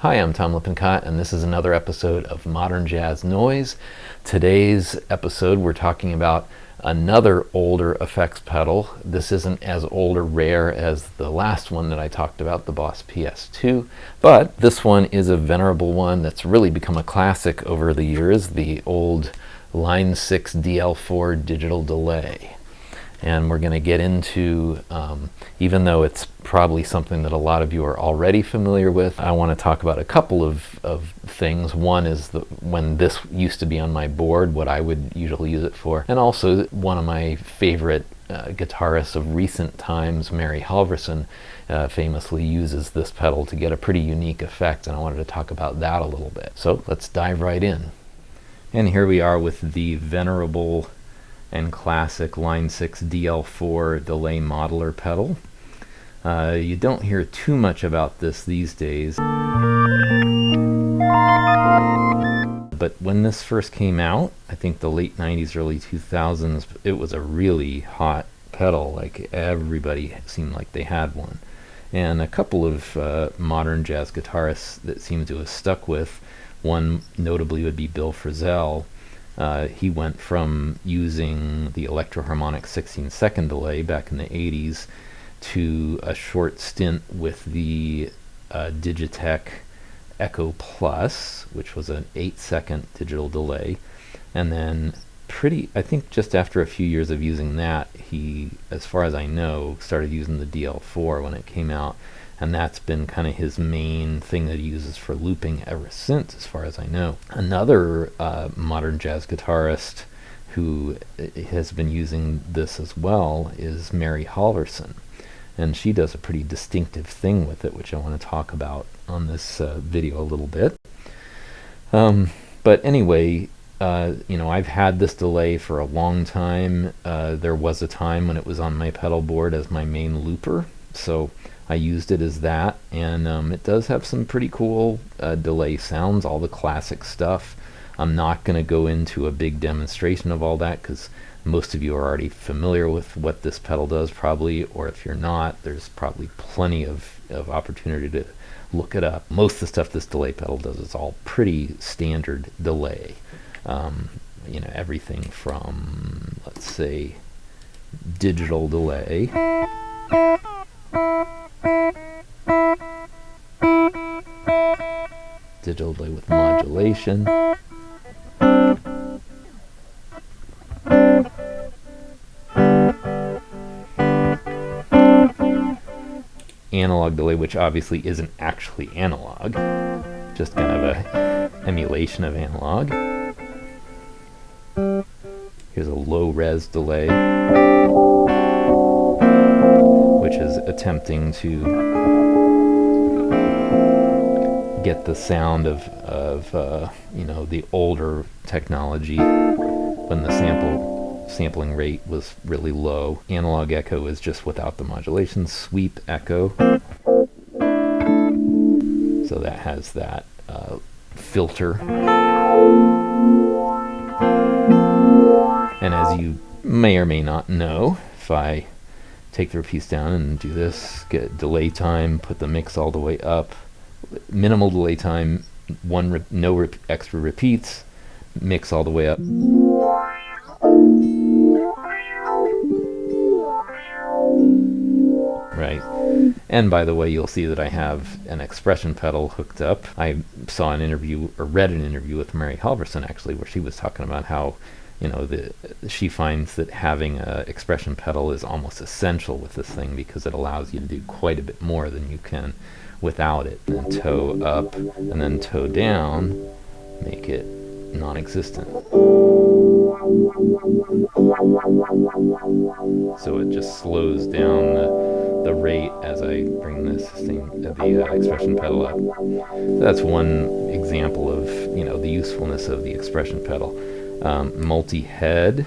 Hi, I'm Tom Lippincott, and this is another episode of Modern Jazz Noise. Today's episode, we're talking about another older effects pedal. This isn't as old or rare as the last one that I talked about, the Boss PS2, but this one is a venerable one that's really become a classic over the years, the old Line 6 DL4 digital delay. And we're going to get into, even though it's probably something that a lot of you are already familiar with, I want to talk about a couple of things. One is when this used to be on my board, what I would usually use it for, and also one of my favorite guitarists of recent times, Mary Halvorson, famously uses this pedal to get a pretty unique effect, and I wanted to talk about that a little bit. So let's dive right in. And here we are with the venerable and classic Line 6 DL4 delay modeler pedal. You don't hear too much about this these days, but when this first came out, I think the late 90s, early 2000s, it was a really hot pedal. Like everybody seemed like they had one. And a couple of modern jazz guitarists that seem to have stuck with, one notably would be Bill Frisell. He went from using the electroharmonic 16-second delay back in the 80s to a short stint with the Digitech Echo Plus, which was an 8-second digital delay. And then I think just after a few years of using that, he, as far as I know, started using the DL4 when it came out. And that's been kind of his main thing that he uses for looping ever since, as far as I know. Another modern jazz guitarist who has been using this as well is Mary Halvorson. And she does a pretty distinctive thing with it, which I want to talk about on this video a little bit. But anyway, I've had this delay for a long time. There was a time when it was on my pedal board as my main looper. So I used it as that, and it does have some pretty cool delay sounds, all the classic stuff. I'm not going to go into a big demonstration of all that because most of you are already familiar with what this pedal does probably, or if you're not, there's probably plenty of opportunity to look it up. Most of the stuff this delay pedal does is all pretty standard delay. Everything from, let's say, digital delay, digital delay with modulation, analog delay, which obviously isn't actually analog, just kind of a emulation of analog. Here's a low res delay, which is attempting to get the sound of the older technology when the sampling rate was really low. Analog echo is just without the modulation. Sweep echo, so that has that filter. And as you may or may not know, if I take the piece down and do this, get delay time, put the mix all the way up, minimal delay time, no extra repeats, mix all the way up. Right. And by the way, you'll see that I have an expression pedal hooked up. I saw an interview, or read an interview with Mary Halvorson actually, where she was talking about how she finds that having an expression pedal is almost essential with this thing because it allows you to do quite a bit more than you can without it. And toe up and then toe down make it non-existent. So it just slows down the rate as I bring the expression pedal up. That's one example of the usefulness of the expression pedal. Multi-head.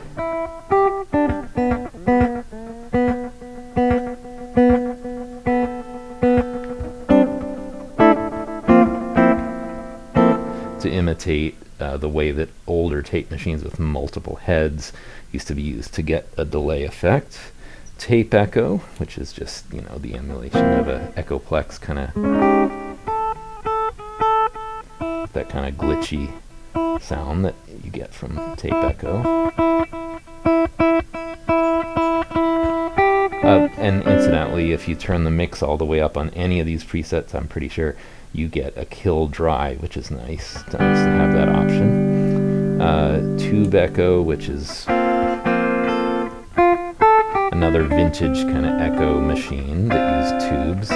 To imitate the way that older tape machines with multiple heads used to be used to get a delay effect. Tape echo, which is just, the emulation of a echoplex kind of that kind of glitchy sound that you get from tape echo. And incidentally, if you turn the mix all the way up on any of these presets, I'm pretty sure you get a kill dry, which is nice. It's nice to have that option. Tube echo, which is another vintage kind of echo machine that used tubes.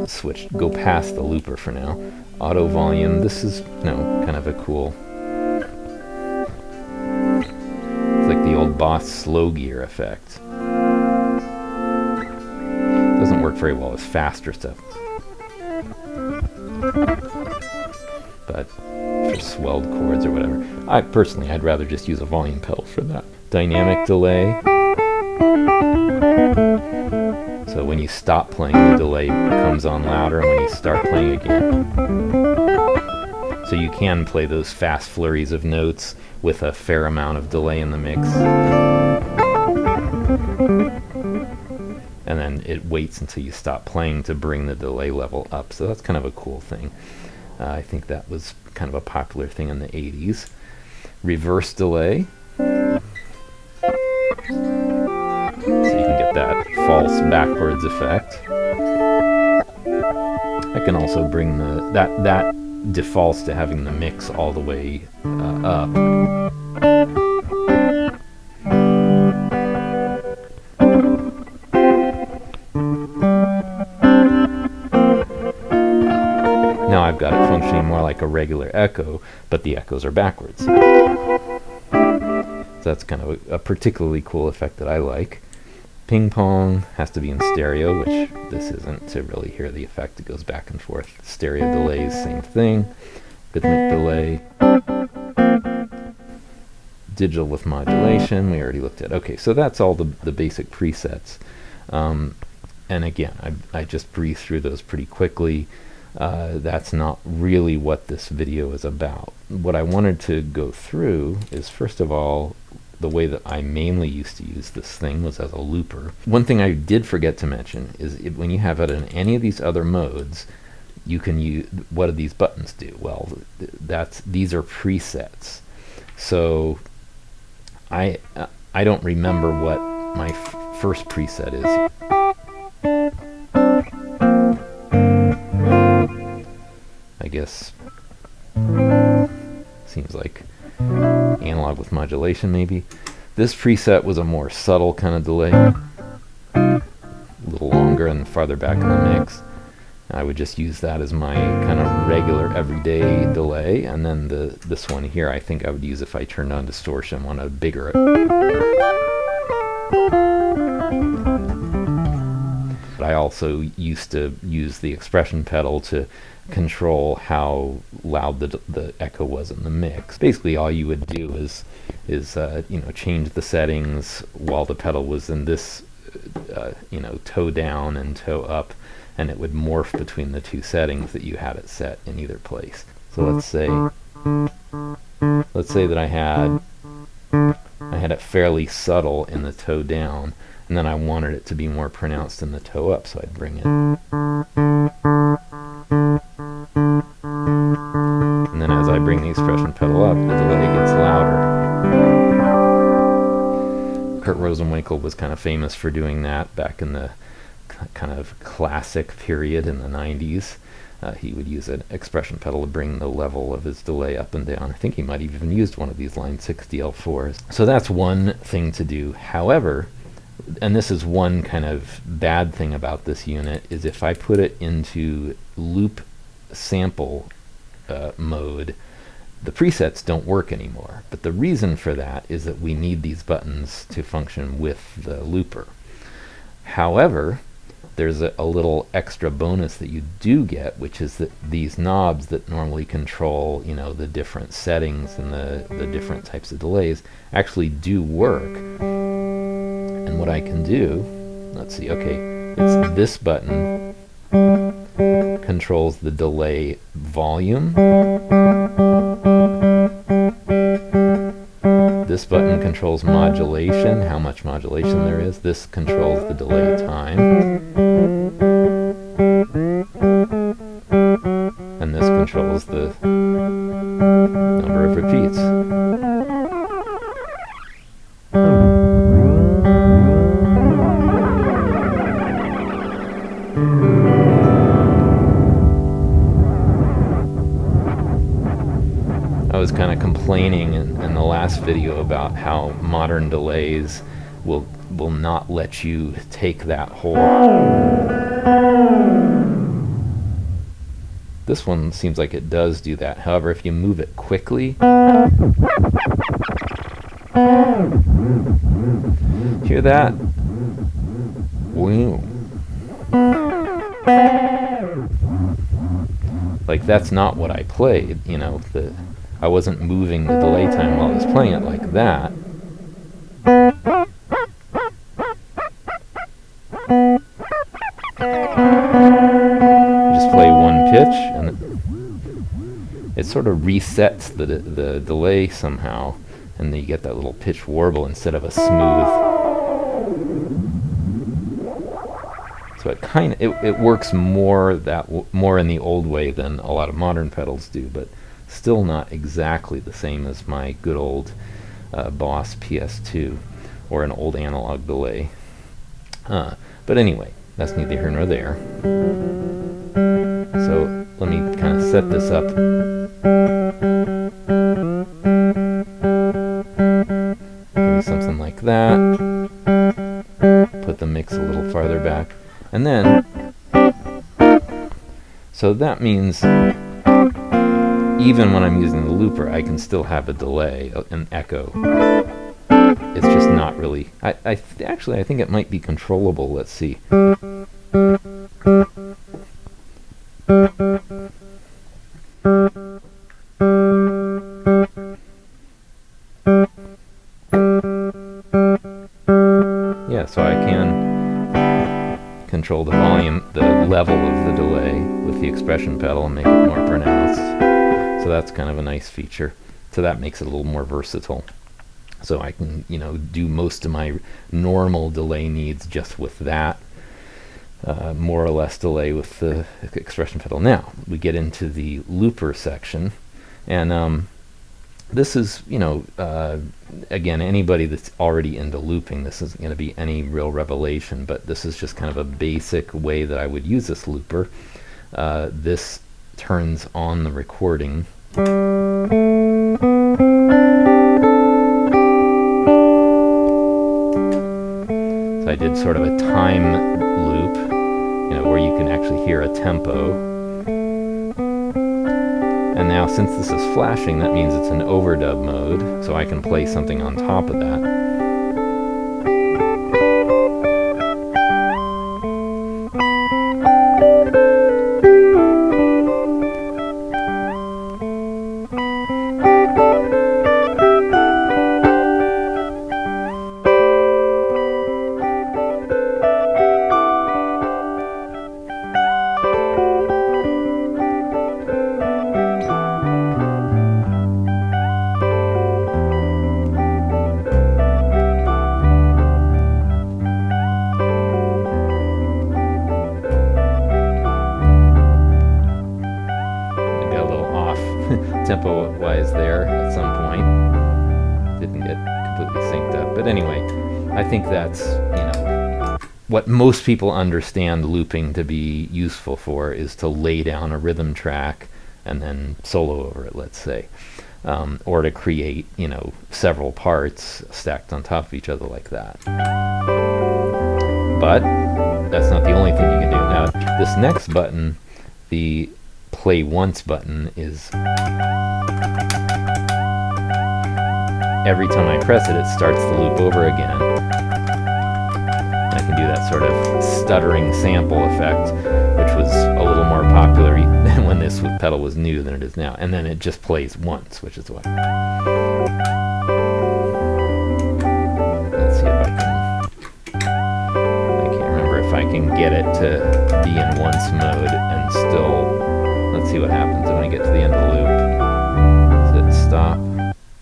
Switch, go past the looper for now. Auto volume, this is, kind of a cool, it's like the old Boss slow gear effect. Doesn't work very well with faster stuff, but for swelled chords or whatever. I'd rather just use a volume pedal for that. Dynamic delay. So when you stop playing, the delay comes on louder, and when you start playing again. So you can play those fast flurries of notes with a fair amount of delay in the mix. And then it waits until you stop playing to bring the delay level up. So that's kind of a cool thing. I think that was kind of a popular thing in the 80s. Reverse delay. So you can get that false backwards effect. I can also bring that defaults to having the mix all the way up. Now I've got it functioning more like a regular echo, but the echoes are backwards. So that's kind of a particularly cool effect that I like. Ping pong has to be in stereo, which this isn't to really hear the effect. It goes back and forth. Stereo delays, same thing. Rhythmic delay. Digital with modulation, we already looked at. Okay, so that's all the basic presets. And again, I just breezed through those pretty quickly. That's not really what this video is about. What I wanted to go through is, first of all, the way that I mainly used to use this thing was as a looper. One thing I did forget to mention is when you have it in any of these other modes, you can use, what do these buttons do? Well, these are presets. So I don't remember what my first preset is. I guess seems like analog with modulation, maybe. This preset was a more subtle kind of delay, a little longer and farther back in the mix. I would just use that as my kind of regular everyday delay, and then this one here I think I would use if I turned on distortion, want a bigger. But I also used to use the expression pedal to control how loud the echo was in the mix. Basically all you would do is change the settings while the pedal was in this toe down and toe up, and it would morph between the two settings that you had it set in either place. So let's say that I had it fairly subtle in the toe down, and then I wanted it to be more pronounced in the toe up, so I'd bring it. And then as I bring the expression pedal up, the delay gets louder. Kurt Rosenwinkel was kind of famous for doing that back in the kind of classic period in the 90s. He would use an expression pedal to bring the level of his delay up and down. I think he might have even used one of these Line 6 DL4s. So that's one thing to do. However, and this is one kind of bad thing about this unit, is if I put it into loop sample mode, the presets don't work anymore. But the reason for that is that we need these buttons to function with the looper. However, there's a little extra bonus that you do get, which is that these knobs that normally control, the different settings and the different types of delays actually do work. And what I can do, let's see, okay, it's this button controls the delay volume. This button controls modulation, how much modulation there is. This controls the delay time. controls the number of repeats. I was kind of complaining in the last video about how modern delays will not let you take that whole... This one seems like it does do that. However, if you move it quickly... Hear that? Wow. Like, that's not what I played, you know. I wasn't moving the delay time while I was playing it like that. Just play one pitch, and it sort of resets the delay somehow, and then you get that little pitch warble instead of a smooth. So it works more in the old way than a lot of modern pedals do, but still not exactly the same as my good old Boss PS2 or an old analog delay. But anyway, that's neither here nor there. So let me kind of set this up. Maybe something like that. Put the mix a little farther back. And then, so that means even when I'm using the looper, I can still have a delay, an echo. It's just not really... Actually, I think it might be controllable. Let's see. Yeah, so I can control the volume, the level of the delay with the expression pedal and make it more pronounced. So that's kind of a nice feature. So that makes it a little more versatile. So I can, you know, do most of my normal delay needs just with that. More or less delay with the expression pedal. Now, we get into the looper section. And this is, you know, again, anybody that's already into looping, this isn't going to be any real revelation, but this is just kind of a basic way that I would use this looper. This turns on the recording. So I did sort of a time loop, you know, where you can actually hear a tempo. And now, since this is flashing, that means it's an overdub mode, so I can play something on top of that. Tempo-wise there at some point. Didn't get completely synced up. But anyway, I think that's, you know, what most people understand looping to be useful for is to lay down a rhythm track and then solo over it, let's say. Or to create, you know, several parts stacked on top of each other like that. But that's not the only thing you can do. Now, this next button, the play once button, is every time I press it, it starts the loop over again. I can do that sort of stuttering sample effect, which was a little more popular when this pedal was new than it is now. And then it just plays once, which is why. Let's see if I can't remember if I can get it to be in once mode and still... Let's see what happens when I get to the end of the loop. Does it stop?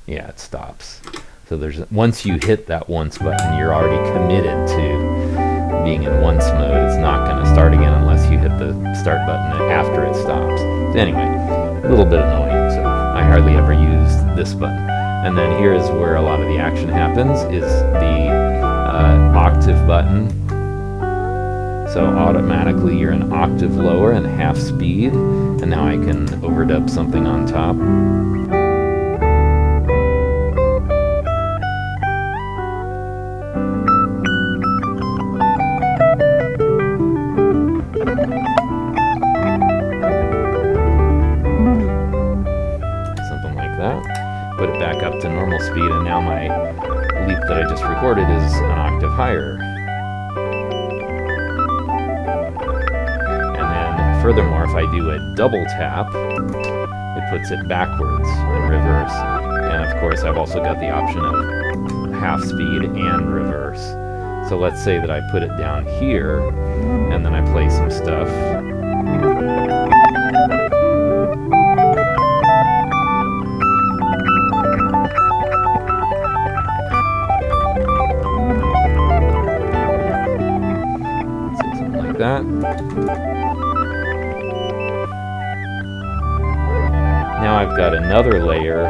Yeah, it stops. So once you hit that once button, you're already committed to being in once mode. It's not going to start again unless you hit the start button after it stops. So anyway, a little bit annoying, so I hardly ever use this button. And then here is where a lot of the action happens, is the octave button. So automatically you're an octave lower and half speed, and now I can overdub something on top. Something like that. Put it back up to normal speed, and now my leap that I just recorded is an octave higher. Furthermore, if I do a double tap, it puts it backwards in reverse. And of course, I've also got the option of half speed and reverse. So let's say that I put it down here, and then I play some stuff. Let's say something like that. Now I've got another layer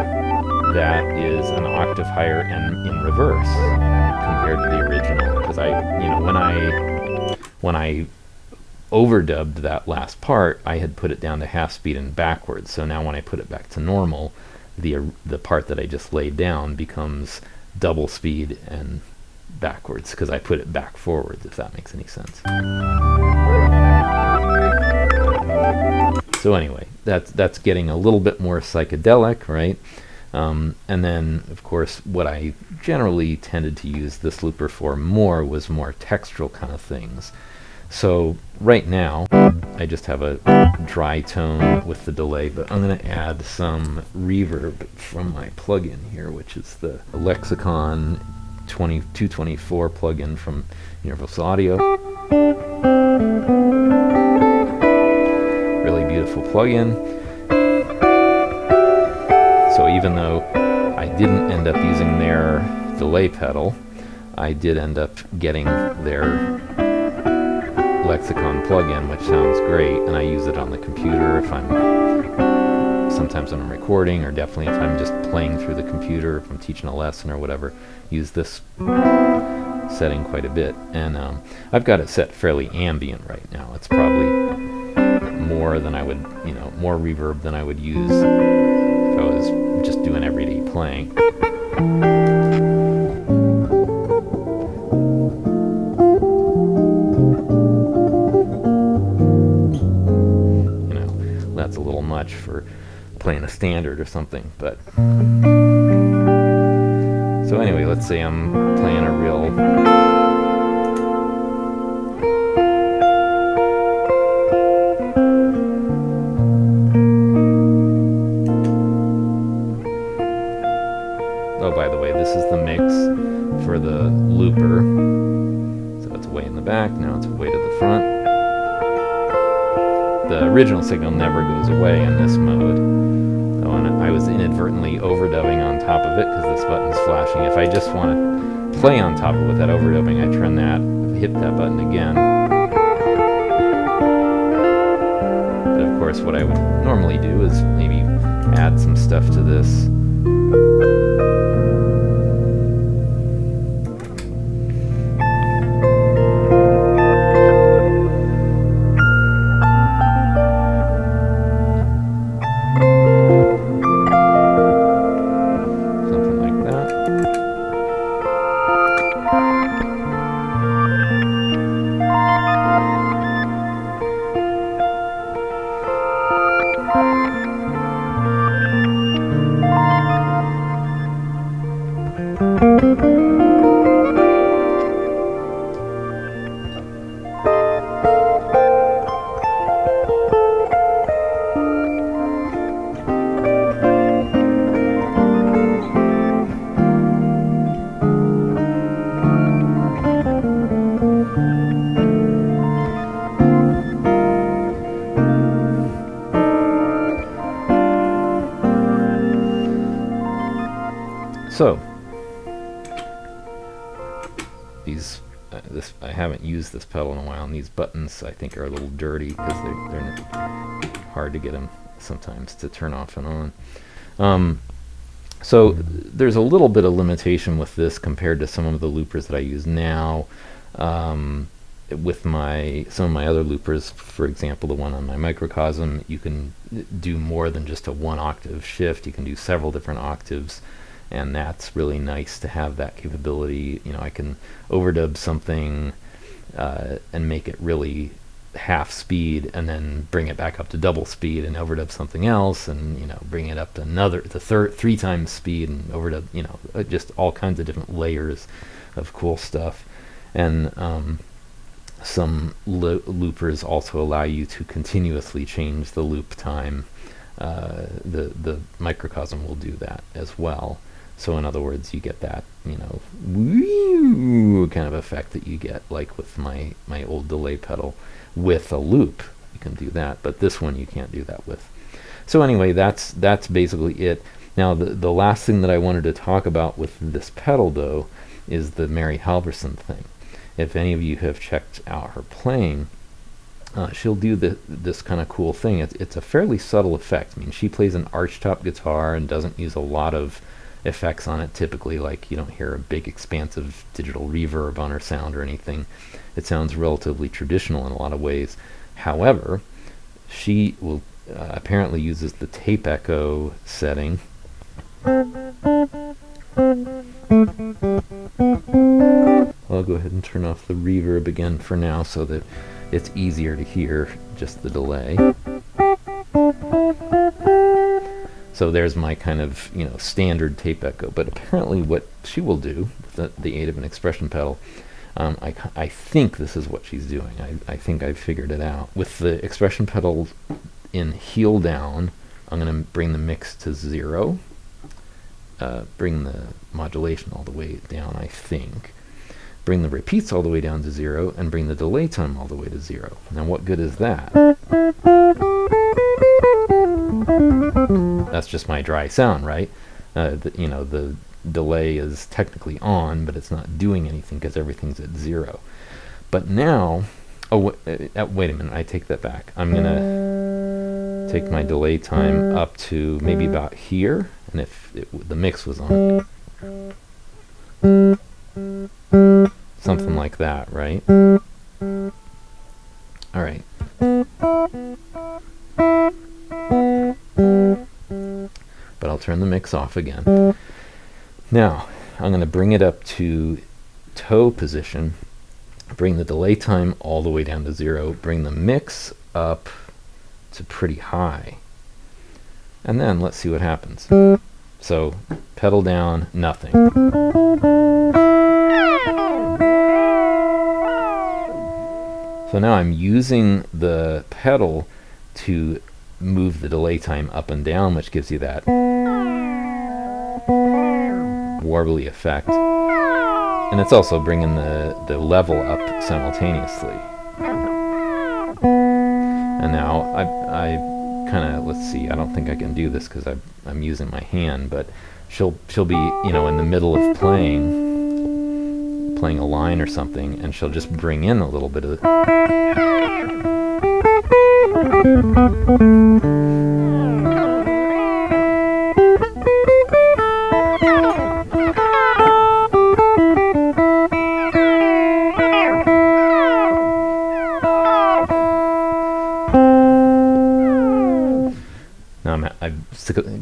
that is an octave higher and in reverse compared to the original, because when I overdubbed that last part, I had put it down to half speed and backwards. So now when I put it back to normal, the part that I just laid down becomes double speed and backwards, because I put it back forwards, if that makes any sense. So anyway, that's getting a little bit more psychedelic, right? And then, of course, what I generally tended to use this looper for more was more textural kind of things. So right now, I just have a dry tone with the delay, but I'm going to add some reverb from my plugin here, which is the Lexicon 224 plugin from Universal Audio. Really beautiful plugin. So even though I didn't end up using their delay pedal, I did end up getting their Lexicon plugin, which sounds great, and I use it on the computer if sometimes when I'm recording, or definitely if I'm just playing through the computer, if I'm teaching a lesson or whatever, use this setting quite a bit. And I've got it set fairly ambient right now. It's probably more than I would, more reverb than I would use if I was just doing everyday playing. That's a little much for playing a standard or something, but so anyway, let's say I'm playing a real by the way, this is the mix for the looper. So it's way in the back, now it's way to the front. The original signal never goes away in this mode. So I was inadvertently overdubbing on top of it because this button's flashing. If I just want to play on top of it with that overdubbing, I turn that, hit that button again. But of course, what I would normally do is maybe add some stuff to this. So these, I haven't used this pedal in a while, and these buttons I think are a little dirty because they're hard to get them sometimes to turn off and on. So there's a little bit of limitation with this compared to some of the loopers that I use now. With some of my other loopers, for example, the one on my microcosm, you can do more than just a 1 octave shift. You can do several different octaves, and that's really nice to have that capability. You know, I can overdub something and make it really half speed, and then bring it back up to double speed and overdub something else, and you know, bring it up to 3 times speed and overdub, you know, just all kinds of different layers of cool stuff. And some loopers also allow you to continuously change the loop time. The microcosm will do that as well. So in other words, you get that, you know, woo kind of effect that you get like with my old delay pedal. With a loop, you can do that, but this one you can't do that with. So anyway, that's basically it. Now the last thing that I wanted to talk about with this pedal, though, is the Mary Halvorson thing. If any of you have checked out her playing, she'll do this kind of cool thing. It's a fairly subtle effect. I mean, she plays an archtop guitar and doesn't use a lot of effects on it typically. Like, you don't hear a big expansive digital reverb on her sound or anything. It sounds relatively traditional in a lot of ways. However, she will apparently uses the tape echo setting. I'll go ahead and turn off the reverb again for now so that it's easier to hear just the delay. So there's my kind of, you know, standard tape echo. But apparently what she will do with the aid of an expression pedal, I think this is what she's doing. I think I've figured it out. With the expression pedal in heel down, I'm going to bring the mix to 0. Bring the modulation all the way down, I think. Bring the repeats all the way down to 0, and bring the delay time all the way to 0. Now what good is that? That's just my dry sound, right? You know, the delay is technically on, but it's not doing anything because everything's at 0. But now, wait a minute, I take that back. I'm going to take my delay time up to maybe about here, and if the mix was on, something like that, right? All right. But I'll turn the mix off again. Now, I'm going to bring it up to toe position, bring the delay time all the way down to 0, bring the mix up to pretty high, and then let's see what happens. So, pedal down, nothing. So now I'm using the pedal to move the delay time up and down, which gives you that warbly effect. And it's also bringing the level up simultaneously. And now I kind of, let's see, I don't think I can do this because I'm using my hand, but she'll be, you know, in the middle of playing a line or something, and she'll just bring in a little bit of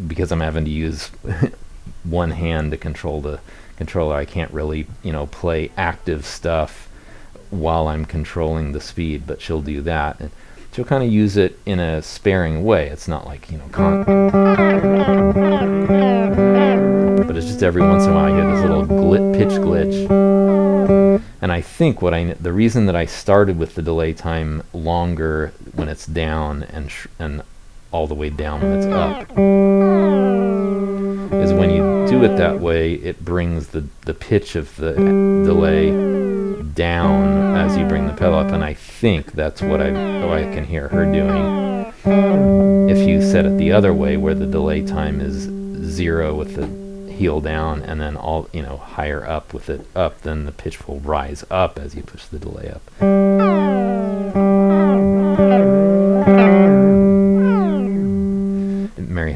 because I'm having to use one hand to control the controller, I can't really, you know, play active stuff while I'm controlling the speed, but she'll do that. And she'll kind of use it in a sparing way. It's not like, you know, but it's just every once in a while I get this little pitch glitch. And I think the reason that I started with the delay time longer when it's down and all the way down when it's up is when you do it that way, it brings the pitch of the delay down as you bring the pedal up, and I think that's what I can hear her doing. If you set it the other way, where the delay time is 0 with the heel down, and then all, you know, higher up with it up, then the pitch will rise up as you push the delay up.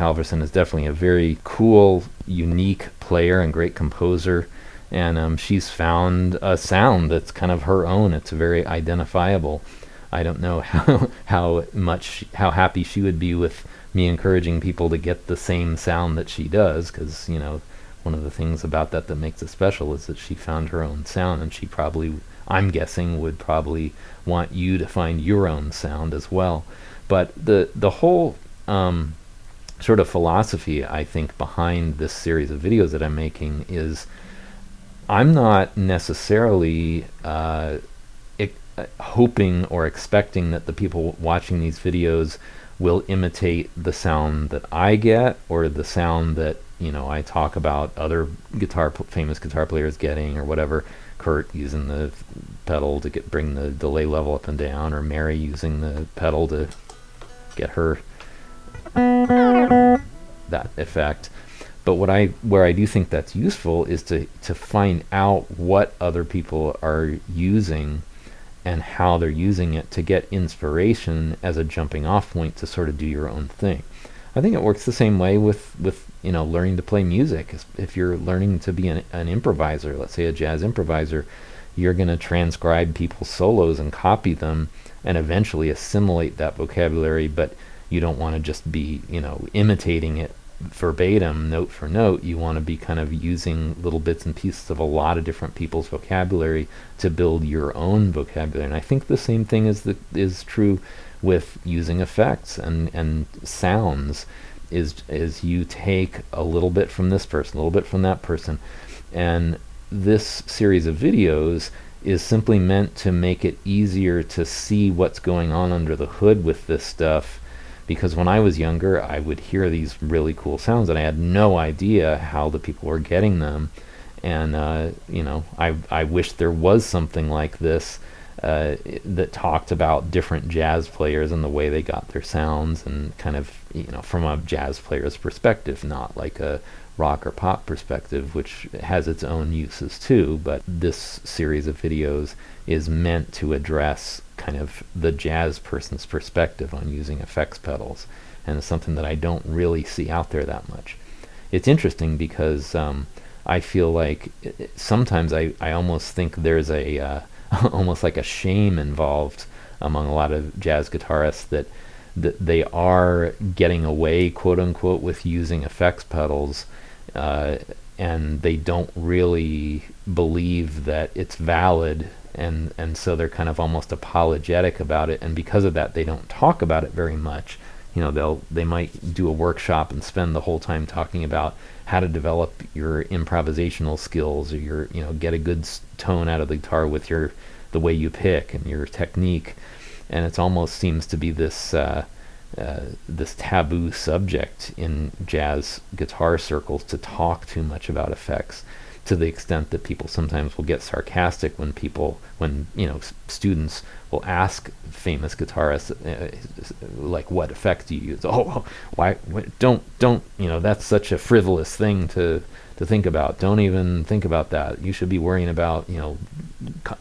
Halvorson is definitely a very cool, unique player and great composer. And she's found a sound that's kind of her own. It's very identifiable. I don't know how happy she would be with me encouraging people to get the same sound that she does, because one of the things about that makes it special is that she found her own sound, and she probably, I'm guessing, would probably want you to find your own sound as well. But the whole sort of philosophy, I think, behind this series of videos that I'm making is I'm not necessarily hoping or expecting that the people watching these videos will imitate the sound that I get, or the sound that I talk about other famous guitar players getting, or whatever. Kurt using the pedal to bring the delay level up and down, or Mary using the pedal to get her that effect. But where I do think that's useful is to find out what other people are using and how they're using it, to get inspiration as a jumping off point to sort of do your own thing. I think it works the same way with learning to play music. If you're learning to be an improviser, let's say a jazz improviser, you're going to transcribe people's solos and copy them and eventually assimilate that vocabulary, but you don't want to just be imitating it verbatim, note for note. You want to be kind of using little bits and pieces of a lot of different people's vocabulary to build your own vocabulary. And I think the same thing is true with using effects and sounds. Is you take a little bit from this person, a little bit from that person, and this series of videos is simply meant to make it easier to see what's going on under the hood with this stuff. Because when I was younger, I would hear these really cool sounds, and I had no idea how the people were getting them. And I wish there was something like this that talked about different jazz players and the way they got their sounds, and kind of from a jazz player's perspective, not like a rock or pop perspective, which has its own uses too. But this series of videos is meant to address kind of the jazz person's perspective on using effects pedals, and it's something that I don't really see out there that much. It's interesting because I feel like sometimes I almost think there's a almost like a shame involved among a lot of jazz guitarists that they are getting away, quote unquote, with using effects pedals, and they don't really believe that it's valid, and so they're kind of almost apologetic about it, and because of that they don't talk about it very much. They might do a workshop and spend the whole time talking about how to develop your improvisational skills, or get a good tone out of the guitar with the way you pick and your technique, and it almost seems to be this taboo subject in jazz guitar circles to talk too much about effects, to the extent that people sometimes will get sarcastic when students will ask famous guitarists, like, what effect do you use? Why don't that's such a frivolous thing to think about. Don't even think about that. You should be worrying about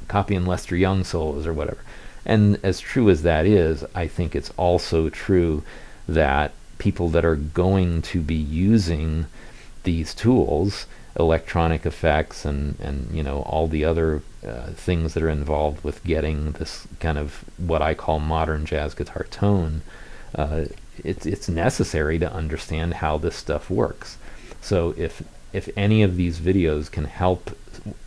copying Lester Young solos or whatever. And as true as that is, I think it's also true that people that are going to be using these tools, electronic effects and all the other things that are involved with getting this kind of what I call modern jazz guitar tone, it's necessary to understand how this stuff works. So if any of these videos can help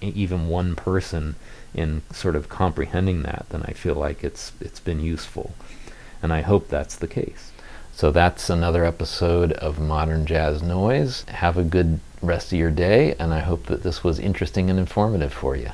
even one person in sort of comprehending that, then I feel like it's been useful, and I hope that's the case. So that's another episode of Modern Jazz Noise. Have a good rest of your day, and I hope that this was interesting and informative for you.